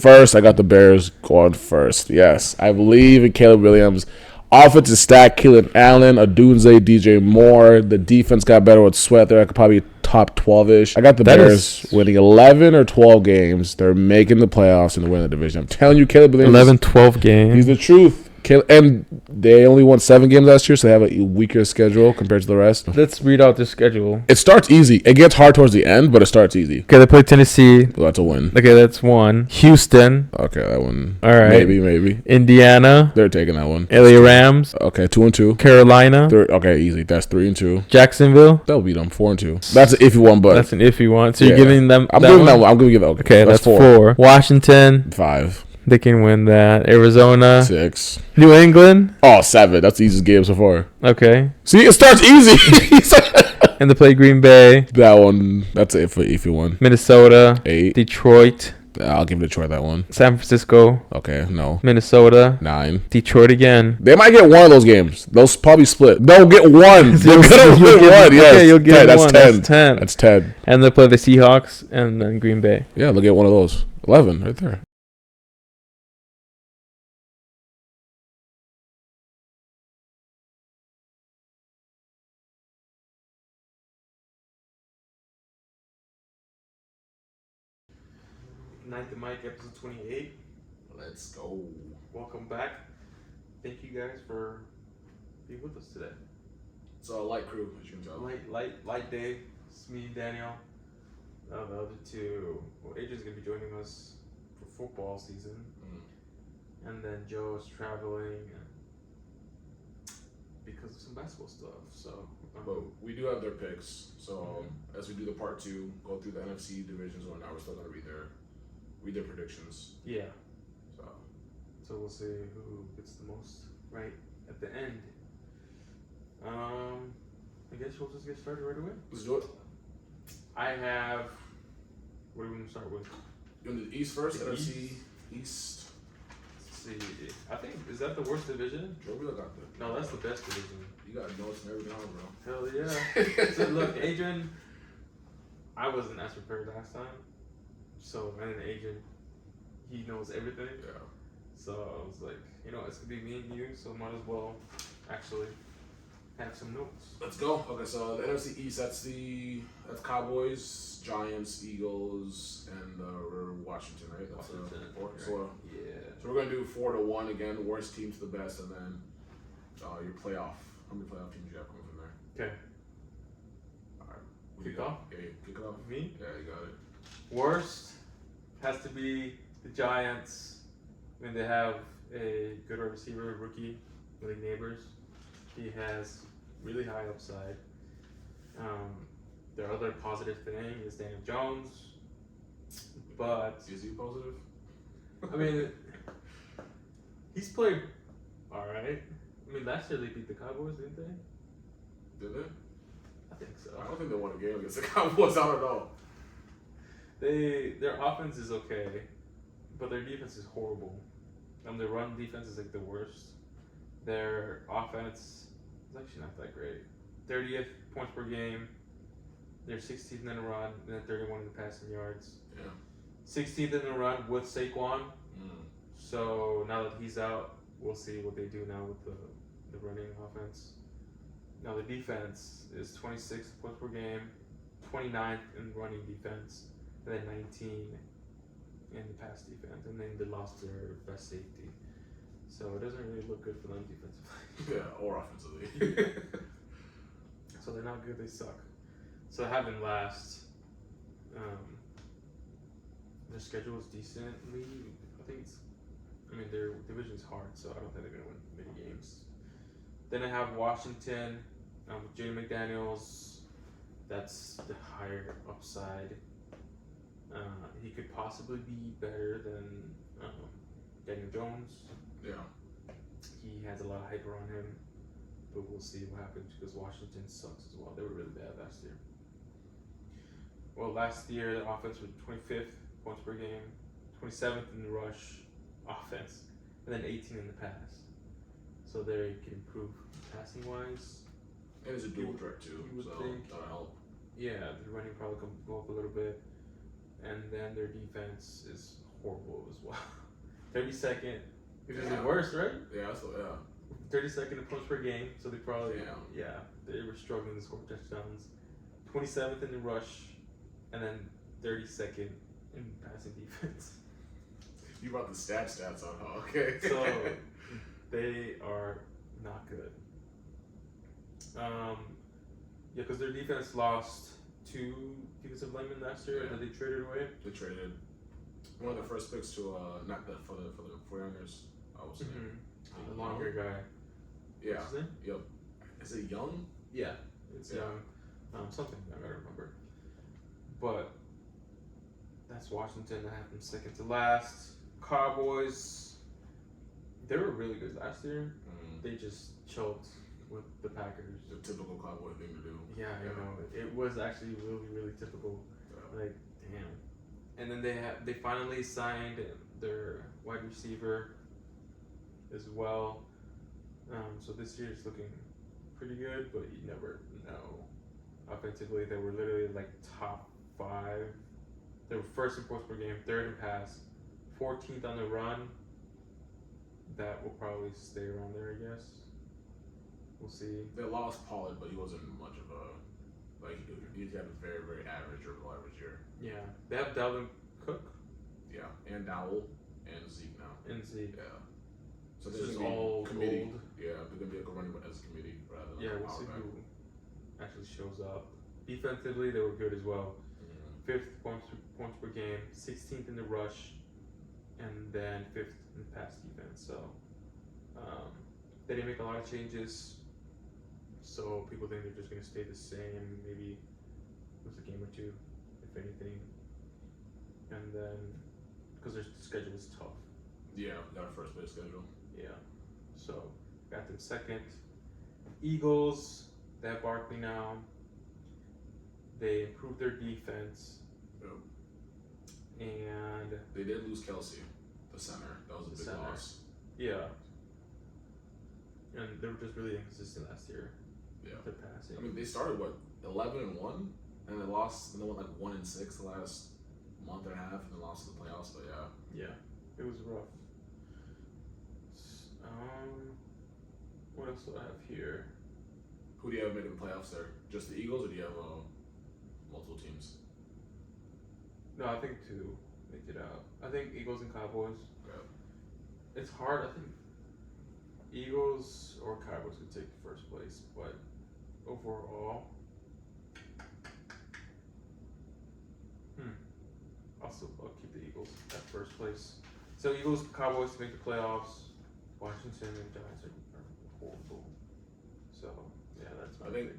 First, I got the Bears going first. Yes, I believe in Caleb Williams. Offensive stack, Keelan Allen, Odunze, DJ Moore. The defense got better with Sweat there. I could probably top 12-ish. I got the Bears winning 11 or 12 games. They're making the playoffs and they're winning the division. I'm telling you, Caleb Williams. 11, 12 games. He's the truth. And they only won 7 games last year, so they have a weaker schedule compared to the rest. Let's read out the schedule. It starts easy. It gets hard towards the end, but it starts easy. Okay, they play Tennessee. Well, that's a win. Okay, that's 1. Houston. Okay, that one. All right. Maybe. Indiana. They're taking that one. LA Rams. Okay, 2-2. Carolina. Okay, easy. That's 3-2. Jacksonville. They'll beat them 4-2. That's an iffy one, but that's an iffy one. So you're giving them. I'm giving that one. I'm gonna give that. Okay, that's 4. Washington. 5. They can win that. Arizona. 6. New England. 7. That's the easiest game so far. Okay. See, it starts easy. And they play Green Bay. That one. That's an iffy one. Minnesota. 8. Detroit. I'll give Detroit that one. San Francisco. Okay, no. Minnesota. 9. Detroit again. They might get one of those games. They'll probably split. They'll get one. They're gonna win one. Yes. Okay, you'll get 10. one. That's 10. That's 10. That's 10. And they play the Seahawks and then Green Bay. Yeah, they'll get one of those. 11 right there. IgniteTheMic, episode 28. Let's go. Welcome back. Thank you guys for being with us today. It's a light crew, as you can tell. Light day. It's me, Daniel. The other two. Well, AJ's gonna be joining us for football season, and then Joe is traveling because of some basketball stuff. So, but we do have their picks. So as we do the part 2, go through the NFC divisions or not, we're still gonna read their predictions. Yeah. So we'll see who gets the most right at the end. I guess we'll just get started right away. Let's do it. I have. What do we want to start with? You want the East first? The NFC East. Let's see. I think, is that the worst division? Joe Wheeler got that. No, that's the best division. You got notes and everything on, bro. Hell yeah. So look, Adrian, I wasn't as prepared last time. So, and then Adrian, he knows everything. Yeah. So I was like, it's gonna be me and you, so might as well actually have some notes. Let's go. Okay, so the NFC East, that's Cowboys, Giants, Eagles, and Washington, right? That's Washington. 4. Right. So, yeah. So we're gonna do 4-1 again. Worst team to the best, and then your playoff. How many playoff teams you have coming from there? Okay. All right. Kick off? Yeah, kick it off. Me? Yeah, you got it. Worst has to be the Giants. I mean, they have a good receiver, rookie, Willie Neighbors. He has really high upside. Their other positive thing is Daniel Jones, but is he positive? I mean, he's played all right. I mean, last year they beat the Cowboys, didn't they? Did they? I think so. I don't think they won a game against the Cowboys. I don't know. Their offense is okay, but their defense is horrible. Their run defense is like the worst. Their offense is actually not that great. 30th points per game. They're 16th in the run, and then 31 in the passing yards. Yeah. 16th in the run with Saquon. So now that he's out, we'll see what they do now with the running offense. Now the defense is 26th points per game, 29th in running defense, and then 19 in the pass defense, and then they lost their best safety. So it doesn't really look good for them defensively. Yeah, or offensively. So they're not good, they suck. So having last, their schedule is decently, their division's hard, so I don't think they're going to win many games. Then I have Washington, Jay McDaniels, that's the higher upside. He could possibly be better than Daniel Jones. Yeah. He has a lot of hype around him, but we'll see what happens because Washington sucks as well. They were really bad last year. Well, last year the offense was 25th points per game, 27th in the rush offense, and then 18 in the pass. So they can improve passing wise. And it's a dual threat too, so that'll help. Yeah, the running probably can go up a little bit. And then their defense is horrible as well. 32nd, which is the worst, right? Yeah, that's what, yeah. 32nd in points per game, so they probably they were struggling to score touchdowns. 27th in the rush, and then 32nd in passing defense. You brought the stats on, huh? Okay. So they are not good. Because their defense lost 2 defensive linemen last year that they traded away. They traded one of the first picks to not the for the 49ers. What's his name? The longer guy. Yeah. What's his name? Yep. Is it Young? Yeah, it's Young. Something I gotta remember. But that's Washington. I have them second to last. Cowboys. They were really good last year. They just choked with the Packers. The typical Cowboy thing to do. Yeah, I know. It was actually really, really typical. Yeah. Like, damn. And then they finally signed their wide receiver as well. So this year is looking pretty good, but you never know. Offensively, they were literally like top 5. They were first in points per game, 3rd in pass, 14th on the run. That will probably stay around there, I guess. We'll see. They lost Pollard, but he wasn't much of a he had a very, very average or below average year. Yeah, they have Dalvin Cook. Yeah, and Dowell and Zeke now. And Zeke. Yeah. So This this is is all committee. old. Yeah, they're gonna be like a running as a committee rather than Yeah, we'll see who actually shows up. Defensively, they were good as well. 5th points per game, 16th in the rush, and then 5th in pass defense. So they didn't make a lot of changes. So people think they're just going to stay the same, maybe lose a game or 2, if anything. And then, because their schedule is tough. Yeah, got a first place schedule. Yeah. So, got them second. Eagles, they have Barkley now. They improved their defense. Yep. And They did lose Kelsey, the center. That was a big center. loss. yeah. And they were just really inconsistent last year. Yeah. Their passing. I mean, they started 11-1, and they lost, and they went like 1-6 the last month and a half, and then lost to the playoffs. But yeah, it was rough. What else do I have here? who do you have making the playoffs there? Just the Eagles, or do you have multiple teams? No, I think 2 make it out. I think Eagles and Cowboys. Yeah. It's hard. I think Eagles or Cowboys could take first place, but overall, I'll keep the Eagles at first place. So Eagles, Cowboys to make the playoffs. Washington and Giants are horrible. So yeah, that's my I think pick.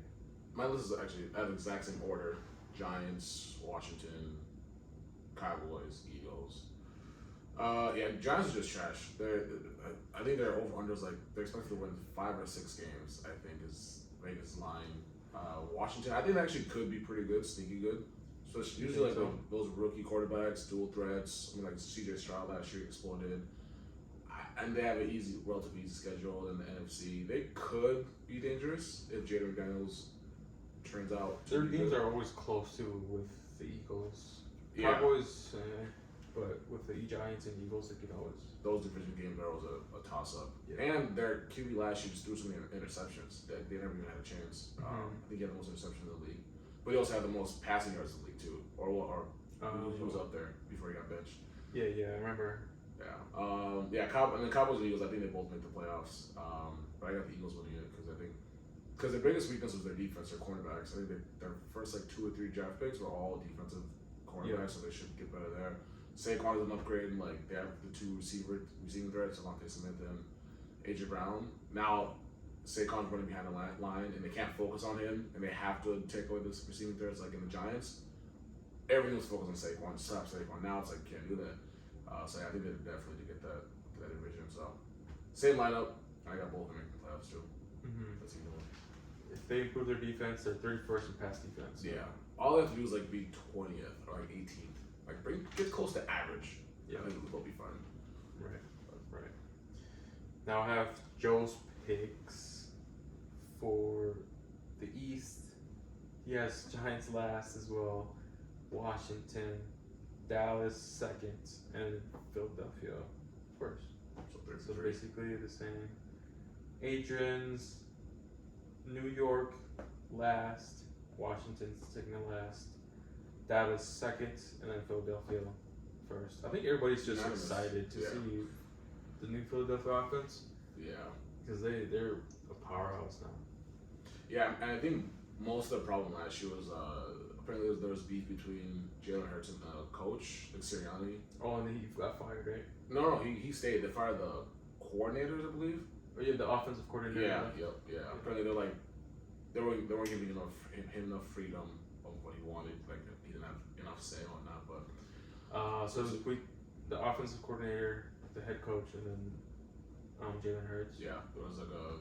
my list is actually at the exact same order: Giants, Washington, Cowboys, Eagles. Yeah, Giants are just trash. I think their over/unders like they're expected to win 5 or 6 games. I think is Vegas line. Washington, I think they actually could be pretty good, sneaky good. So it's usually like those rookie quarterbacks, dual threats. I mean, like CJ Stroud last year exploded, and they have an relatively easy schedule in the NFC. They could be dangerous if Jaden McDaniels turns out. Their games are always close too with the Eagles. Yeah. Cowboys, but with the Giants and Eagles, they can always. Those division games are always a toss-up. Yeah. And their QB last year just threw so many interceptions that they never even had a chance. I think he had the most interceptions in the league. But he also had the most passing yards in the league too. Or he was up there before he got benched. Yeah, I remember. Yeah. And the Cowboys and Eagles, I think they both make the playoffs. But I got the Eagles winning it because their biggest weakness was their defense, their cornerbacks. I think their first 2 or 3 draft picks were all defensive cornerbacks, so they should get better there. Saquon is an upgrade, and they have the 2 receiving threats, Devontae Smith and AJ Brown. Now Saquon's running behind the line, and they can't focus on him, and they have to take away the receiving threats like in the Giants. Everything was focused on Saquon, slap Saquon. Now it's can't do that. So yeah, I think they definitely did get that division. So same lineup. I got both of them making the playoffs too. That's either one. If they improve their defense, they're 31st in pass defense. Yeah. All they have to do is be 20th or 18th. Get close to average. Yeah. I think they'll be fine. Right. Now I have Joe's picks for the East. He has Giants last as well. Washington, Dallas second, and Philadelphia first. So basically the same. Adrian's New York last, Washington's second to last, Dallas second, and then Philadelphia first. I think everybody's just excited to see the new Philadelphia offense. Yeah. Because they're a powerhouse now. Yeah, and I think most of the problem last year was apparently there was beef between Jalen Hurts and the coach, like Sirianni. Oh, and he got fired, right? No, he stayed. They fired the coordinators, I believe. Oh yeah, the offensive coordinator. Yeah. Apparently they weren't giving him enough freedom of what he wanted. Like he didn't have enough say on that. But so the offensive coordinator, the head coach, and then Jalen Hurts. Yeah, there was like a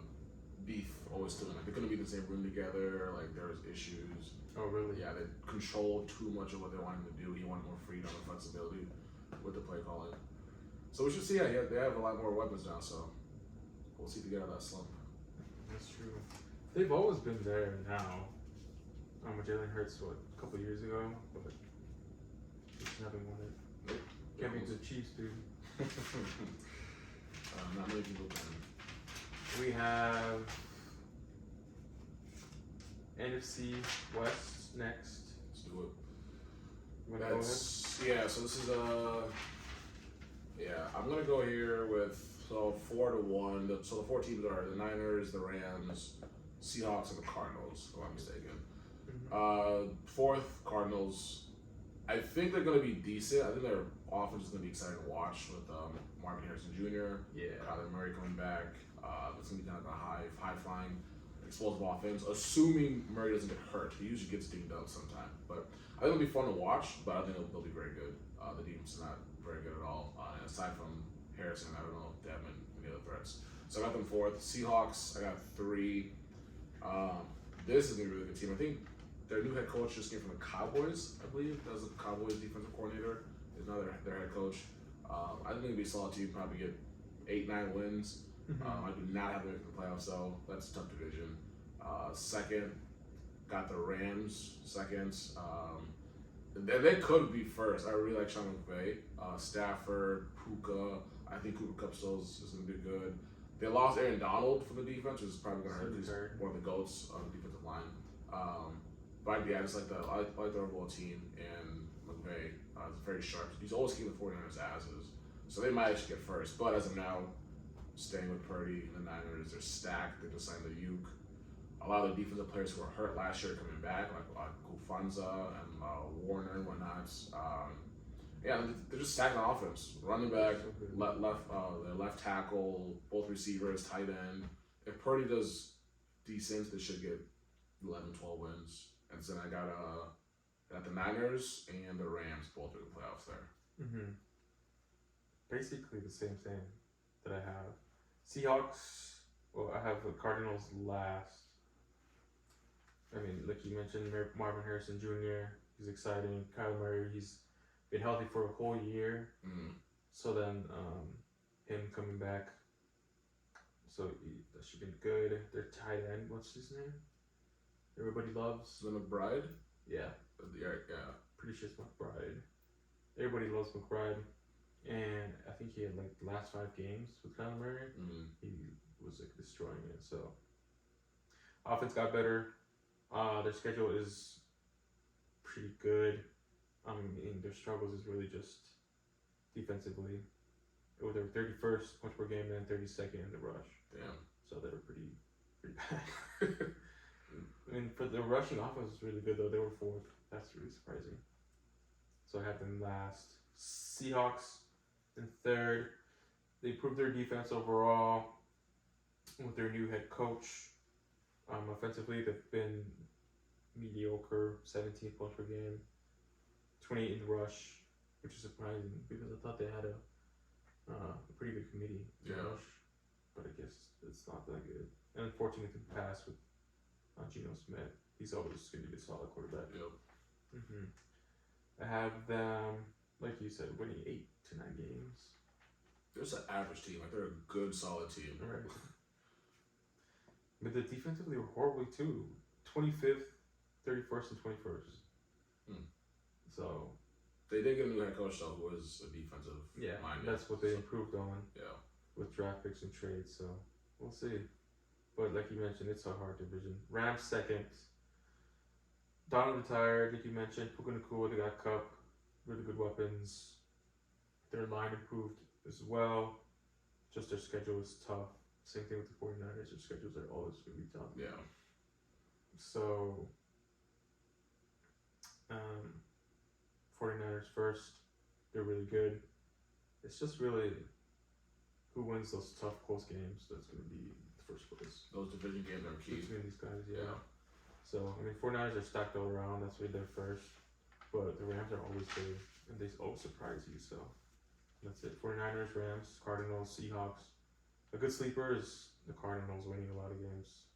beef always still. Like they couldn't be in the same room together. Like there was issues. Oh really? Yeah, they controlled too much of what they wanted to do. He wanted more freedom and flexibility with the play calling. So we should see. Yeah, they have a lot more weapons now. So we'll see if they get out of that slump. That's true. They've always been there now. With Jalen Hurts, a couple years ago, but they just haven't won it. Nope. Can't beat the Chiefs, dude. Not many people can. We have NFC West next. Let's do it. You wanna go ahead? So this is I'm gonna go here with 4-1. So the four teams are the Niners, the Rams, Seahawks, and the Cardinals, if I'm not mistaken. Fourth, Cardinals. I think they're gonna be decent. I think their offense is gonna be exciting to watch with Marvin Harrison Jr. Kyler Murray coming back. It's gonna be kind of a high flying, explosive offense. Assuming Murray doesn't get hurt, he usually gets dinged up sometime. But I think it'll be fun to watch. But I think they'll be very good. The defense is not very good at all. And aside from Harrison, I don't know if they have any other threats. So I got them fourth. Seahawks, I got 3. This is gonna be a really good team. I think their new head coach just came from the Cowboys, I believe. That was the Cowboys defensive coordinator. Is now their head coach. I think it'll be a solid team. Probably get 8-9 wins. I do not have them in the playoffs, though. That's a tough division. Second, got the Rams. Second, they could be first. I really like Sean McVay. Stafford, Puka. I think Cooper Kupp still is going to be good. They lost Aaron Donald from the defense, which is probably going to hurt. He's one of the GOATs on the defensive line. But yeah, I just like the overall team, and McVay is very sharp. He's always keeping the 49ers asses. So they might actually get first. But as of now, staying with Purdy and the Niners, they're stacked. They just signed the Uke. A lot of the defensive players who were hurt last year are coming back, like Kufanza and Warner and whatnot. They're just stacking on offense. Running back, left tackle, both receivers, tight end. If Purdy does decent, they should get 11, 12 wins. And then I got the Niners and the Rams both in the playoffs there. Basically the same thing that I have. Seahawks, well, I have the Cardinals last. I mean, like you mentioned, Marvin Harrison Jr., he's exciting. Kyler Murray, he's been healthy for a whole year. So then him coming back, so that should be good. Their tight end, what's his name? Everybody loves. The McBride? Yeah. Pretty sure it's McBride. Everybody loves McBride. And I think he had like the last 5 games with Kyler Murray. He was like destroying it. So offense got better. Their schedule is pretty good. I mean, their struggles is really just defensively. They're 31st points per game and then 32nd in the rush. Damn. So they were pretty bad. I mean, for the rushing offense was really good though. They were 4th. That's really surprising. So I had them last. Seahawks in 3rd. They improved their defense overall with their new head coach. Offensively, they've been mediocre, 17 points per game, 28 in the rush, which is surprising because I thought they had a pretty good committee to rush, but I guess it's not that good. And then 14th in pass with Geno Smith. He's always going to be a solid quarterback. I have them, like you said, winning 8 to 9 games. They're just an average team. Like they're a good, solid team. Right. But the defensively were horribly too. 25th, 31st, and 21st. So They did get a new head coach though, who is a defensive minded. That's what they improved on. Yeah. With draft picks and trades, so we'll see. But like you mentioned, it's a hard division. Rams second. Donald retired, like you mentioned. Puka Nacua, they got Cup, really good weapons. Their line improved as well. Just their schedule is tough. Same thing with the 49ers. Their schedules are always going to be tough. Yeah. So, 49ers first. They're really good. It's just really who wins those tough, close games that's going to be the first place. Those division games are key. Between these guys, yeah. So, 49ers are stacked all around. That's why they're first. But the Rams are always good. And they always surprise you, so that's it. 49ers, Rams, Cardinals, Seahawks. A good sleeper is the Cardinals winning a lot of games.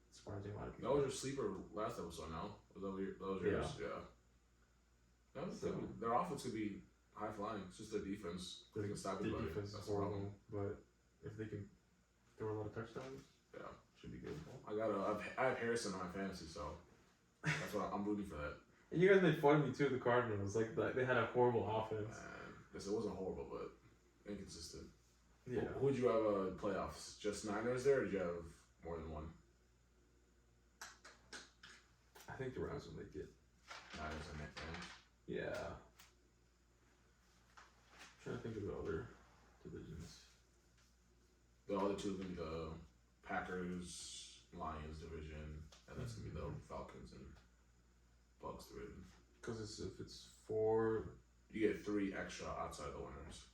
Surprising a lot of people. That was your sleeper last episode, no? That was yours? Yeah. Their offense could be high flying. It's just their defense. They can stop anybody. Their defense is horrible, but if they can throw a lot of touchdowns, should be good. I have Harrison on my fantasy, so that's what I'm rooting for that. And you guys made fun of me too, the Cardinals. Like they had a horrible offense. It wasn't horrible, but inconsistent. Yeah. Who would you have playoffs? Just Niners there, or did you have more than one? I think the Rams will make it. Niners and Rams. Yeah. I'm trying to think of the other divisions. The other two are going to be the Packers, Lions division, and that's going to be the Falcons and Bucks division. Because if it's 4... You get 3 extra outside the winners.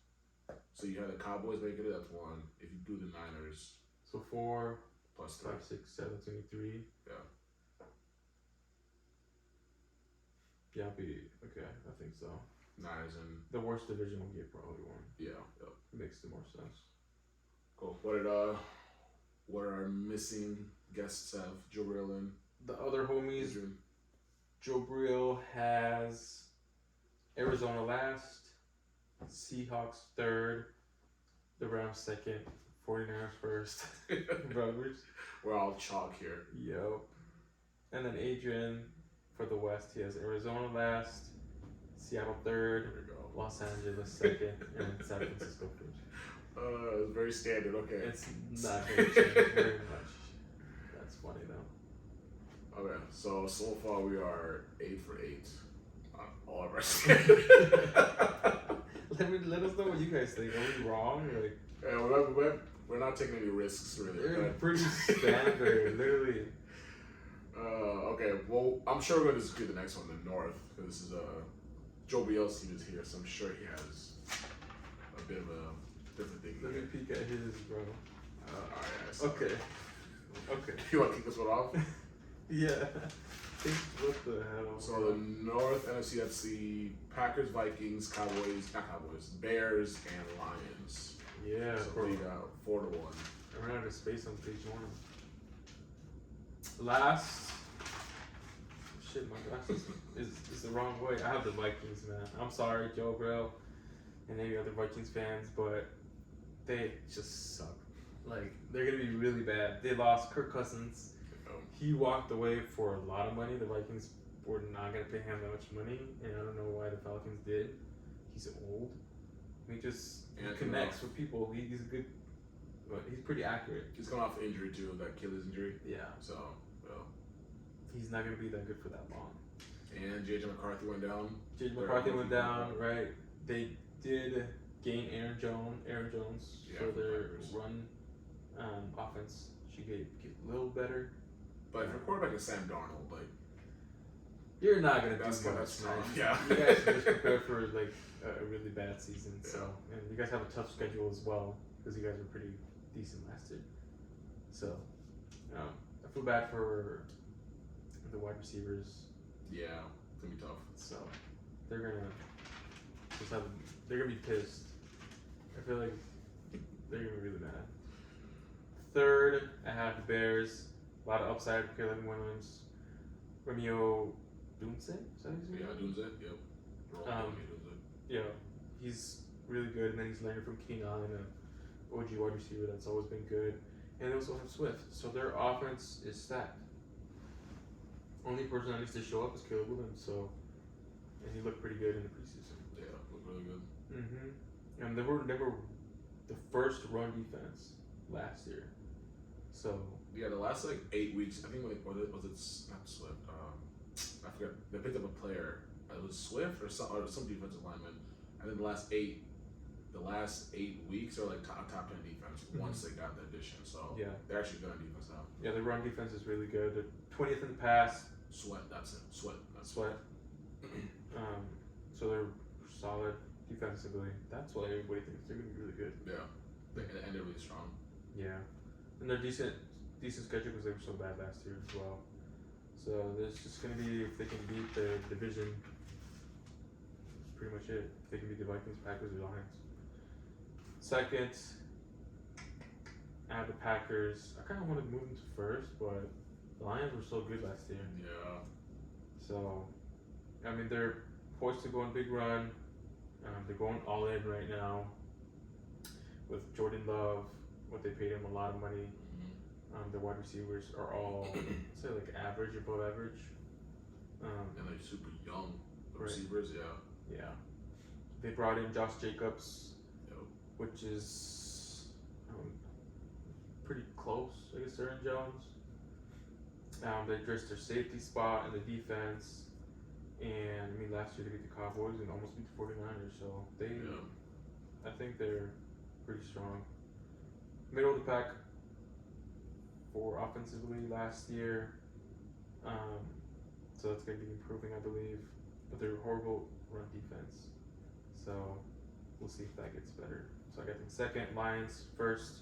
So you have the Cowboys making it, that's 1. If you do the Niners... So 4... Plus 3. 5, 6, 7, 23. Yeah. Yeah, I'll be... Okay, I think so. Niners and... The worst division will get probably 1. Yeah, yep. Makes the more sense. Cool. What are our missing guests have? Jobriel and the other homies. Jobriel has Arizona last, Seahawks third, the Rams second, 49ers first. Brothers. We're all chalk here. Yep. And then Adrian for the West, he has Arizona last, Seattle third, Los Angeles second, and San Francisco first. It's very standard, okay. It's not going to change very much. That's funny though. Okay, so far we are 8 for 8 on all of our Let us know what you guys think. Are we wrong? Like, yeah, we're not taking any risks really. They're pretty standard, literally. Okay, well, I'm sure we're going to disagree the next one, the North, because this is Jobriel's team is here, so I'm sure he has a bit of a different thing. Let me peek at his, bro. Alright. Okay. You want to kick this one off? Yeah. What the hell? So the North NFC, that's the Packers, Vikings, Bears, and Lions. Yeah, so bro. we got 4 to 1. I ran out of space on page 1. Last. Shit, my glasses is the wrong way. I have the Vikings, man. I'm sorry, Joe, bro, and any other Vikings fans, but they just suck. Like, they're gonna be really bad. They lost Kirk Cousins. He walked away for a lot of money. The Vikings were not gonna pay him that much money, and I don't know why the Falcons did. He's old. He connects with people. He's a good. But he's pretty accurate. He's coming off injury too, that Achilles injury. Yeah. So, well. He's not gonna be that good for that long. And J.J. McCarthy went down. J.J. McCarthy went down, right? They did gain Aaron Jones for their run offense. Should get a little better. But if your quarterback is Sam Darnold, like, you're not gonna do much, man. Yeah. You guys should just prepare for like a really bad season. Yeah. So, and you guys have a tough schedule as well because you guys were pretty decent last year. So, I feel bad for the wide receivers. Yeah, it's gonna be tough. So, they're gonna be pissed. I feel like they're gonna be really mad. Third, I have the Bears. A lot of upside for Caleb Williams. Romeo Dunze? Is that his name? Yeah, Dunze, yep. Yeah, he's really good. And then he's learning from Keenan Allen, an OG wide receiver that's always been good. And they also have Swift. So their offense is stacked. Only person that needs to show up is Caleb Williams. So and he looked pretty good in the preseason. Yeah, looked really good. And they were the first run defense last year. So yeah, the last like 8 weeks, I think was it not Swift? I forget. They picked up a player. It was Swift or some defensive lineman, and then the last 8 weeks are like top 10 defense once they got the addition. So yeah, they're actually good on defense now. Yeah, the run defense is really good. They're 20th in the pass. Sweat, that's it. Sweat. So they're solid defensively. That's why everybody thinks they're gonna be really good. Yeah, and they're really strong. Yeah, and they're decent schedule because they were so bad last year as well. So there's just gonna be, if they can beat the division, that's pretty much it. If they can beat the Vikings, Packers, or Lions. Second, I have the Packers. I kind of wanted to move them to first, but the Lions were so good last year. Yeah. So, I mean, they're poised to go on a big run. They're going all in right now with Jordan Love. What they paid him a lot of money. The wide receivers are all, say, like average, above average. And they're super young. The right. receivers, yeah. Yeah. They brought in Josh Jacobs, Yep. which is pretty close, I guess, to Aaron Jones. They addressed their safety spot in the defense. And, I mean, last year they beat the Cowboys and almost beat the 49ers. So, I think they're pretty strong. Middle of the pack for offensively last year. So that's going to be improving, I believe. But they're horrible run defense. So we'll see if that gets better. So I got them second, Lions first.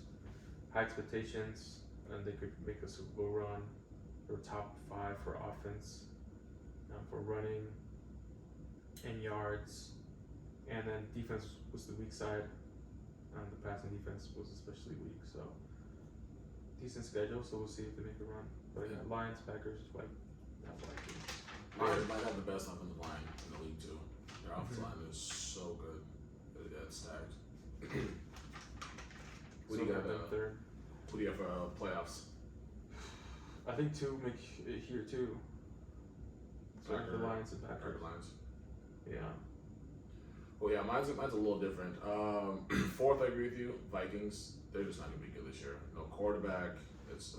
High expectations, and they could make a Super Bowl run. They're top 5 for offense, for running and yards. And then defense was the weak side. The passing defense was especially weak. So decent schedule, so we'll see if they make a run. But yeah, Lions, Packers, Vikings. Lions might have the best offensive line in the league too. Their offensive line is so good. It's stacked. What do you got? Third. What do you have for playoffs? I think 2 make it here too. So the Lions and Packers. Lions. Yeah. Well, yeah, mine's a little different. Fourth, I agree with you. Vikings, they're just not gonna be good this year. No quarterback. It's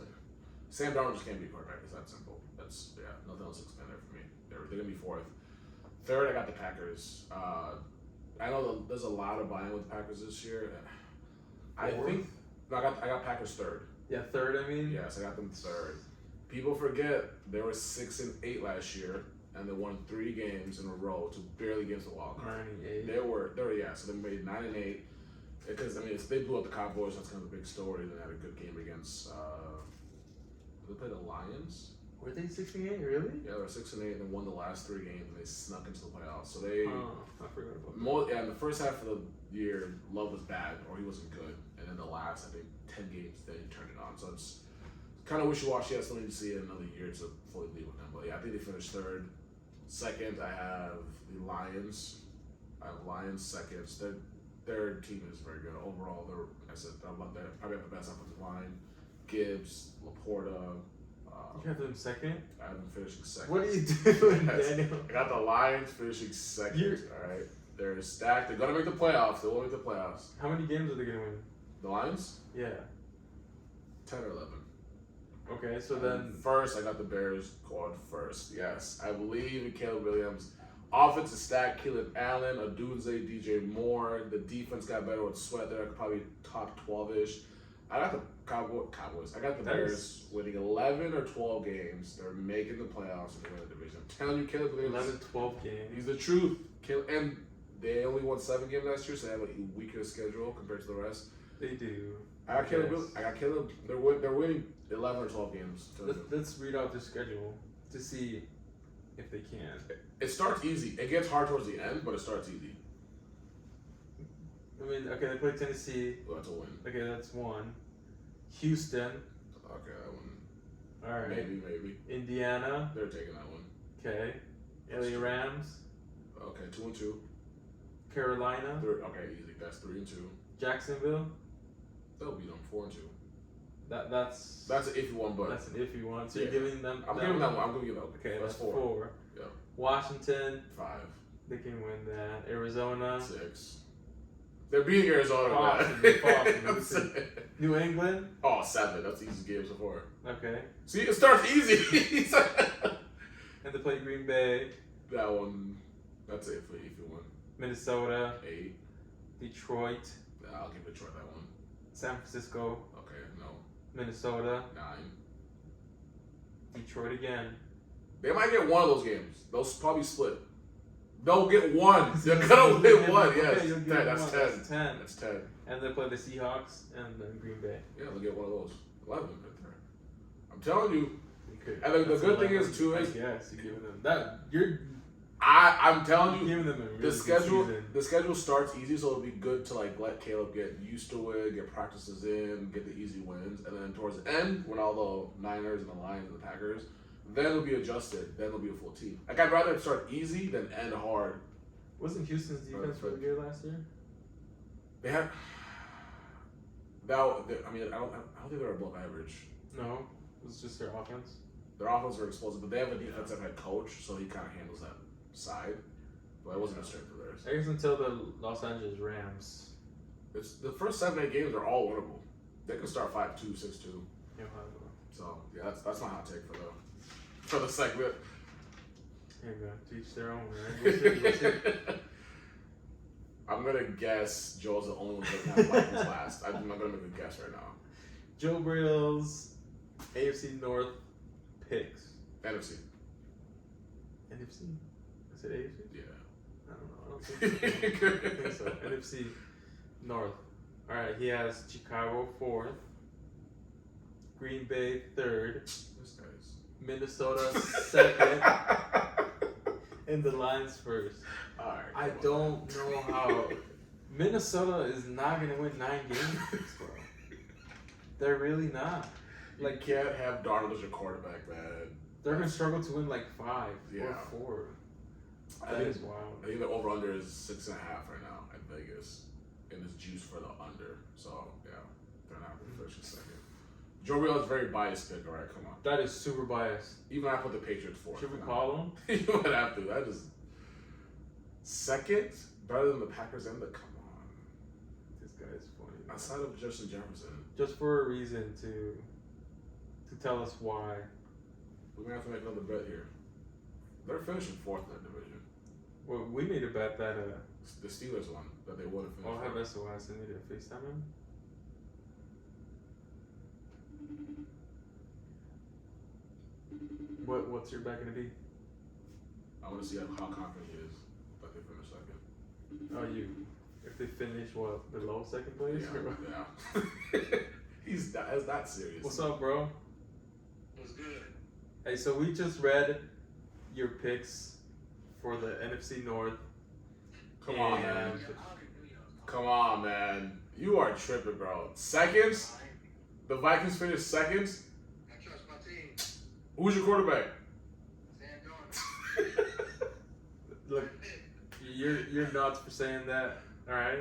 Sam Darnold just can't be a quarterback. It's that simple. That's nothing else to explain there for me. They're gonna be fourth. Third, I got the Packers. I know there's a lot of buy-in with the Packers this year. I got Packers third. Yeah, third. I mean. Yes, I got them third. People forget they were 6-8 last year, and they won 3 games in a row to barely get to the wild card. 9-8. They were so they made 9-8. Because I mean, they blew up the Cowboys. That's kind of a big story. They had a good game against. They played the Lions. Were they 6-8? Really? Yeah, they were 6-8 and then won the last 3 games, and they snuck into the playoffs. So they. I forgot about that. In the first half of the year, Love was bad or he wasn't good, and then the last, I think, 10 games they turned it on. So it's kind of wishy-washy. I still need to see it another year to fully believe with them. But yeah, I think they finished third. Second, I have the Lions. I have Lions second. Their team is very good overall. They probably have the best offensive line. Gibbs, Laporta. You have them second? I have them finishing second. What are you doing, Yes. Daniel? I got the Lions finishing second. All right, they're stacked. They're gonna make the playoffs. They will make the playoffs. How many games are they gonna win? The Lions, Yeah. 10 or 11. Okay, so then First, I got the Bears going first. Yes, I believe in Caleb Williams. Offense is stacked. Keelan Allen, Odunze, DJ Moore. The defense got better with Sweat there. Probably top 12-ish. I got the Cowboys. I got the Bears winning 11 or 12 games. They're making the playoffs and winning the division. I'm telling you, Caleb Williams. 11, 12 games. He's the truth. And they only won 7 games last year, so they have a weaker schedule compared to the rest. They do. I got Caleb. They're winning 11 or 12 games. Let's read out their schedule to see if they can. It starts easy. It gets hard towards the end, but it starts easy. I mean, okay, they play Tennessee. Well, that's a win. Okay, that's 1. Houston. Okay, that one. All right. Maybe. Indiana. They're taking that one. Okay. LA Rams. Okay, 2-2. Carolina. Okay, easy. That's 3-2. Jacksonville. They'll beat them 4-2. That's an iffy one, but that's an iffy one. So you're giving them. I'm giving that one. I'm gonna give that. Okay, that's 4. Yeah. Washington. 5. They can win that. Arizona. 6. They're beating Arizona. Boston. New England. Oh, 7. That's the easiest game so far. Okay. See, it starts easy. And they play Green Bay. That one, that's it for if you win. Minnesota. 8. Detroit. I'll give Detroit that one. San Francisco. Okay, no. Minnesota. 9. Detroit again. They might get one of those games. They'll probably split. They'll get one. They're gonna win one. Yes, Okay, 10. That's 10. That's 10. That's 10. And they play the Seahawks and then Green Bay. Yeah, they'll get one of those. 11 right there. I'm telling you. Okay. And the good thing is too is yes, you're giving them that. I'm telling You're you, giving them a really the schedule good season. the schedule starts easy, so it'll be good to like let Caleb get used to it, get practices in, get the easy wins, and then towards the end, when all the Niners and the Lions and the Packers, then it'll be adjusted. Then it'll be a full team. Like I'd rather start easy than end hard. Wasn't Houston's defense really good last year? They had that. I mean, I don't think they're above average. No, it was just their offense. Their offense were explosive, but they have a defensive head coach, so he kind of handles that side. But it wasn't a strength of theirs. I guess until the Los Angeles Rams. It's the first 7-8 games are all winnable. They can start 5-2, 6-2. Yeah, So yeah, that's my hot take for the segment. man, teach their own, right? We'll see. I'm gonna guess Joel's the only one that doesn't have Vikings last. I'm not gonna make a guess right now. Joe Brill's AFC North picks. NFC. NFC? I said AFC? Yeah. I don't know. I don't think so. NFC North. All right, he has Chicago 4th, Green Bay 3rd, This guy's. Minnesota 2nd, and the Lions 1st. All right. I don't know how Minnesota is not gonna win 9 games, bro. They're really not. Like, you can't have Darnold as your quarterback, man. They're gonna struggle to win like 5 Yeah. or 4. I That think, is wild. I think the over/under is 6.5 right now at Vegas, and it's juice for the under. So yeah, they're not going to finish in second. Joe Real is very biased pick. All right, come on. That is super biased. Even I put the Patriots fourth. Should we call them? You would have to. That is second, better than the Packers and the. Come on. This guy is funny. Man. Outside of Justin Jefferson, Just for a reason to tell us why. we're gonna have to make another bet here. They're finishing fourth in that division. Well, we made a bet that The Steelers won that they would have finished. I'll have fourth. SOS and need to FaceTime him. What's your bet gonna be? I want to see how confident he is that they finish second. Oh, if they finish what, below second place? Yeah. He's that serious. What's up, bro? What's good? Hey, so we just read your picks for the NFC North. Come on, man. and- Come on, man. You are tripping, bro. Seconds? The Vikings finished seconds? I trust my team. Who's your quarterback? Sam Darnold. Look, you're nuts for saying that. All right,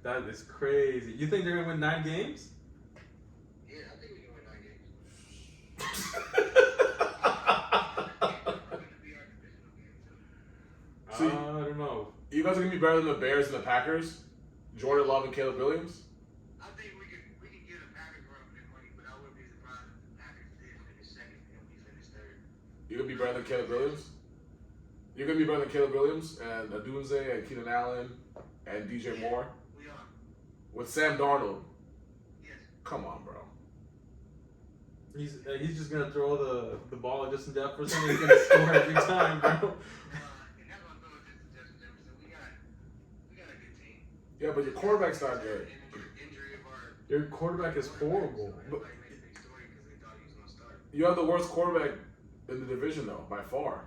that is crazy. You think they're gonna win 9 games? Yeah, I think we can win 9 games. So I don't know. you guys are gonna be better than the Bears and the Packers? Jordan Love and Caleb Williams? I think we can get a Packers run for their money, but I wouldn't be surprised if the Packers did finish second and we finished third. You're gonna be better than Caleb Williams? You're gonna be better than Caleb Williams and Adunze and Keenan Allen and DJ Moore? We are. With Sam Darnold? Yes. Come on, bro. He's just gonna throw the ball at Justin Jefferson and he's gonna score every time, bro. And that's what I'm doing with Justin Jefferson. We got a good team. Yeah, but your quarterback's not good. Injury of our. Your quarterback is horrible. Everybody made a big story because they thought he was going to start. You have the worst quarterback in the division, though, by far.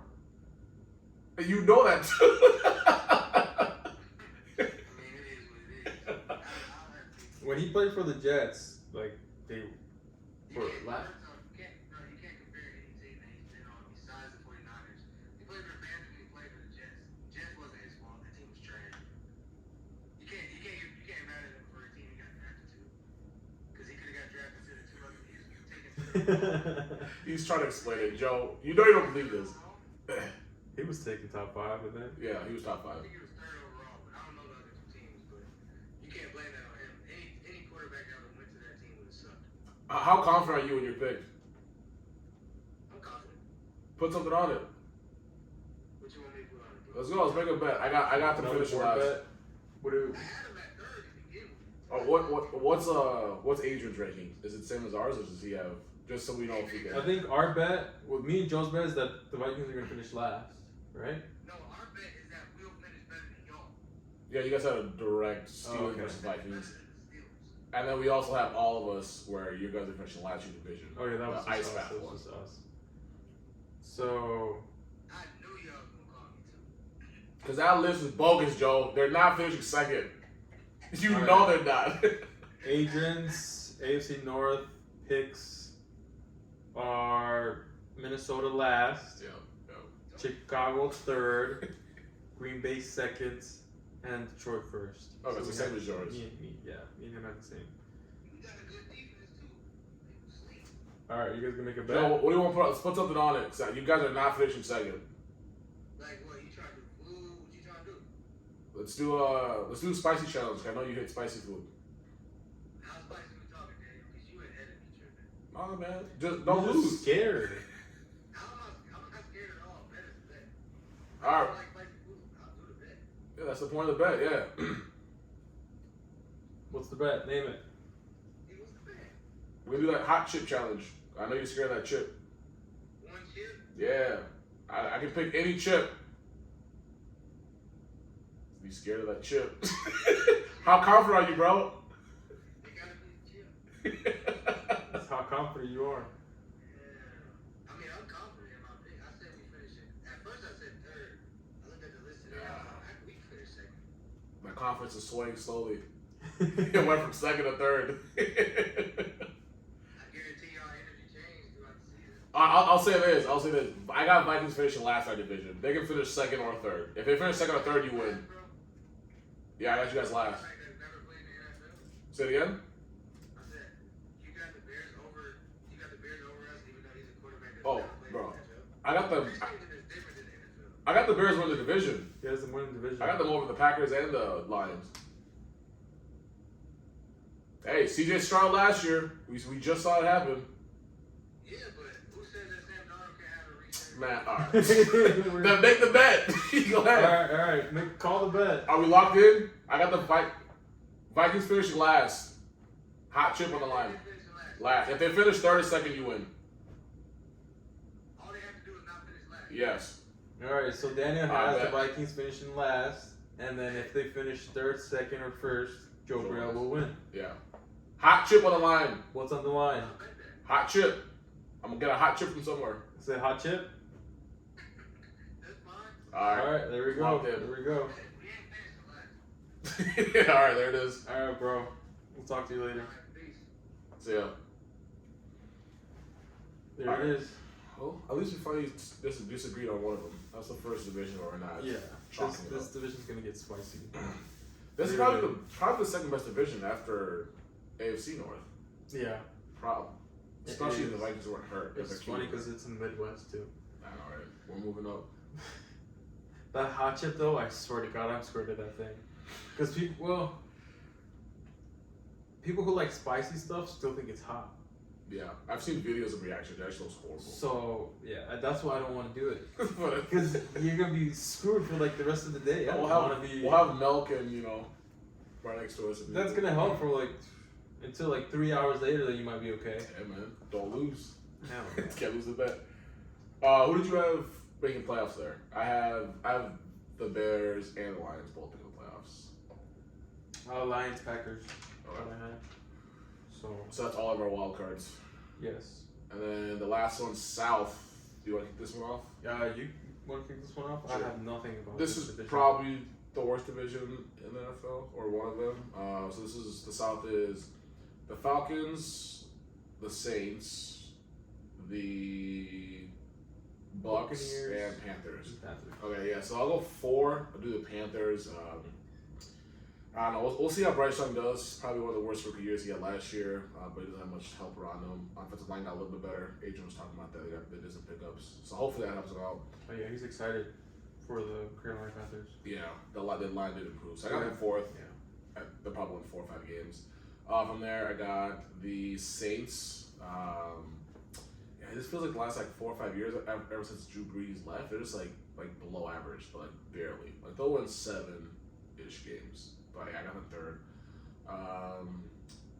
And you know that, too. I mean, it is what it is. I'll have to. When he played for the Jets, like they were last. You can't compare any team that he's been on besides the 49ers. He played for the Panthers and he played for the Jets. Jets wasn't his fault. The team was trash. You can't mad at him for a team he got drafted to. Because he could have got drafted to the 2 other teams he was taken to. He's trying to explain it. Joe, you know you don't believe this. He was taking top 5, I think. Yeah, he was top I 5. think he was third overall, but I don't know the other two teams. But you can't blame that on him. Any quarterback that ever went to that team would have sucked. How confident are you in your pick? I'm confident. Put something on it. What you want me to put on it, bro? Let's go. Let's make a bet. I got to Another finish board last. bet. What do? I had him at third to begin with. Oh, what's Adrian's ranking? Is it the same as ours, or does he have? Just so we know if we get. I think our bet, with me and Joe's bet, is that the Vikings are going to finish last, right? No, our bet is that we'll finish better than y'all. Yeah, you guys had a direct Steelers okay. versus Vikings, Better than the Steelers. and then we also have all of us where you guys are finishing last year's division. Oh yeah, that was the ice just us. bath That one. was just us. So I knew y'all was gonna call me too. Because that list is bogus, Joe. They're not finishing second. You All know right. they're not. Adrian's AFC North picks are Minnesota last, yeah. Chicago third, Green Bay second, and Detroit first. Oh, that's we the same have- as yours. Me and him have the same. We got a good defense too. They was sleep. All right, you guys gonna make a bet? Joe, what do you want to put? Let's put something on it. 'Cause you guys are not finishing second. Like what? You trying to do food? What you trying to do? Let's do a spicy challenge. I know you hate spicy food. How spicy we talking, Daniel? Because you ahead of me, tripping. Oh man, just don't You're just lose. scared. I'm not scared at all. Bet is a bet. All I right. don't like spicy food. I'll do the bet. Yeah, that's the point of the bet. Yeah. What's the bet? Name it. Hey, what's the bet? We do that hot chip challenge. I know you're scared of that chip. One chip? Yeah. I can pick any chip. Be scared of that chip. How confident are you, bro? They gotta be the chip. That's how confident you are. Yeah. I mean, I'm confident in my pick. I said we finish it. At first, I said third. I looked at the list today. I was like, we finish second. My confidence is swaying slowly. It went from second to third. I guarantee y'all energy changed throughout the season. I'll say this. I got Vikings finishing last in our division. They can finish second or third. If they finish second or third, you win. Bro, Yeah, I got you guys last. quarterback that's never played in the NFL. Say it again. I said, you got the Bears over us, even though he's a quarterback that's Oh, never played bro. in the NFL. I got the Preseason is different than the NFL. I got the Bears winning the division. He has the winning division. I got them over the Packers and the Lions. Hey, CJ Stroud last year. We just saw it happen. Yeah, but who said that Sam Darnold can't have a reset? Man, all right. Then make the bet. Go All ahead. right. Call the bet. Are we locked in? I got the Vikings finishing last. Hot chip on the line. Last. If they finish third or second, you win. All they have to do is not finish last. Yes. All right. So Daniel I has the bet. Vikings finishing last, and then if they finish third, second, or first, Joe Joe Braille wins. will win. Yeah. Hot chip on the line. What's on the line? I'll bet that. Hot chip. I'm gonna get a hot chip from somewhere. Is it hot chip? That's fine. All right. All right. There we go. Locked in. There we go. We ain't finished the last. All right, there it is. All right, bro. We'll talk to you later. All right, peace. See ya. There it is. Well, at least we finally disagreed on one of them. That's the first division where we're not. Yeah. Chalking it This up. division's gonna get spicy. This is probably the second best division after AFC North. Yeah. Problem. It Especially if the is. Vikings weren't hurt. It's If they're funny keeping because it's in the Midwest too. it. I know, right? We're moving up. That hot chip though, I swear to God, I'm scared of that thing. Because people who like spicy stuff still think it's hot. Yeah, I've seen videos of reactions. It actually looks horrible. So yeah, that's why I don't want to do it. But Because you're gonna be screwed for like the rest of the day. I don't want to be. we'll have milk and right next to us. And That's gonna help for like until like 3 hours later. Then you might be okay. Hey man, don't lose. No. Can't lose the bet. Who did you have making playoffs there? I have the Bears and the Lions both making the playoffs. Lions, Packers. Okay. So So that's all of our wild cards. yes. And then the last one, South. Do you want to kick this one off? You want to kick this one off? I Sure. have nothing about This is division. probably the worst division in the NFL, or one of them. So this is the South is the Falcons, the Saints, the Bucks, Buccaneers. and Panthers. Panthers. Okay, yeah. So I'll go 4. I'll do the Panthers. I don't know. We'll see how Bryce Young does. Probably one of the worst rookie years he had last year, but he doesn't have much help around him. Offensive line got a little bit better. Adrian was talking about that. They did some pickups, so hopefully that helps him out. Oh yeah, he's excited. for the Carolina Panthers. Yeah, the line did improve. So I got them fourth. Yeah. They'll probably win 4 or 5 games. From there, I got the Saints. Yeah, it just feels like the last 4 or 5 years, ever since Drew Brees left, they're just like below average, but barely. They'll win 7-ish games. But yeah, I got them third.